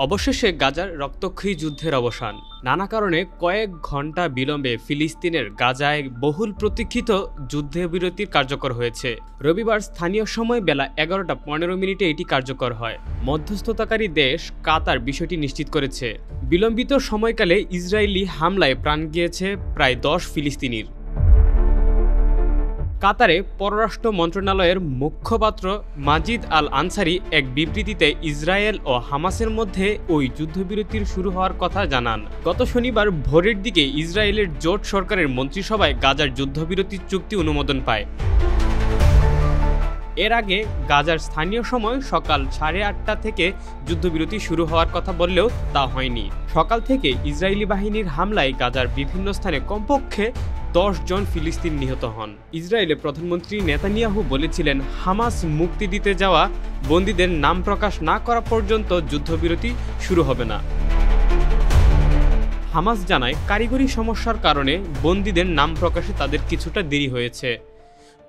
অবশেষে গাজার রক্তক্ষয়ী যুদ্ধের অবসান। নানা কারণে কয়েক ঘন্টা বিলম্বে ফিলিস্তিনের গাজায় বহুল প্রতীক্ষিত যুদ্ধবিরতির কার্যকর হয়েছে। রবিবার স্থানীয় সময় বেলা 11:15 এটি কার্যকর হয়। মধ্যস্থতাকারী দেশ কাতার বিষয়টি নিশ্চিত করেছে। বিলম্বিত সময়কালে ইসরায়েলি হামলায় প্রাণ গিয়েছে প্রায় 10 ফিলিস্তিনির। কাতারে পররাষ্ট্র মন্ত্রণালয়ের মুখপাত্র মাজিদ আল আনসারি এক বিবৃতিতে ইসরায়েল ও হামাসের মধ্যে ওই যুদ্ধবিরতির শুরু হওয়ার কথা জানান। গত শনিবার ভোরের দিকে ইসরায়েলের জোট সরকারের মন্ত্রিসভায় গাজার যুদ্ধবিরতির চুক্তি অনুমোদন পায়। এর আগে গাজার স্থানীয় সময় সকাল 8:30 থেকে যুদ্ধবিরতি শুরু হওয়ার কথা বললেও তা হয়নি। সকাল থেকে ইসরায়েলি বাহিনীর হামলায় গাজার বিভিন্ন স্থানে কমপক্ষে 10 জন ফিলিস্তিন নিহত হন। ইসরায়েলের প্রধানমন্ত্রী নেতানিয়াহু বলেছিলেন, হামাস মুক্তি দিতে যাওয়া বন্দীদের নাম প্রকাশ না করা পর্যন্ত যুদ্ধবিরতি শুরু হবে না। হামাস জানায়, কারিগরি সমস্যার কারণে বন্দীদের নাম প্রকাশে তাদের কিছুটা দেরি হয়েছে।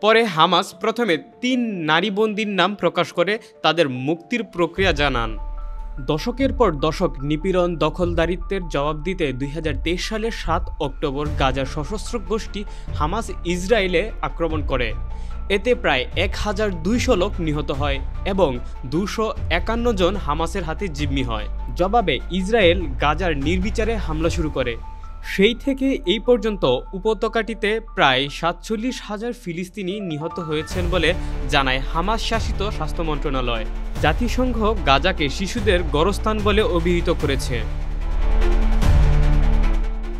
পরে হামাস প্রথমে 3 নারী বন্দীর নাম প্রকাশ করে তাদের মুক্তির প্রক্রিয়া জানান। দশকের পর দশক নিপীড়ন দখলদারিত্বের জবাব দিতে 2023 সালের 7 অক্টোবর গাজার সশস্ত্র গোষ্ঠী হামাস ইসরায়েলে আক্রমণ করে। এতে প্রায় 1200 লোক নিহত হয় এবং 251 জন হামাসের হাতে জিম্মি হয়। জবাবে ইসরায়েল গাজার নির্বিচারে হামলা শুরু করে। সেই থেকে এই পর্যন্ত উপত্যকাটিতে প্রায় 47,000 ফিলিস্তিনি নিহত হয়েছেন বলে জানায় হামাস শাসিত স্বাস্থ্য মন্ত্রণালয়। জাতিসংঘ গাজাকে শিশুদের গড়স্থান বলে অভিহিত করেছে।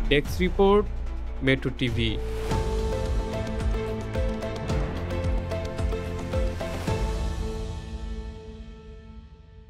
Desk report, metro TV.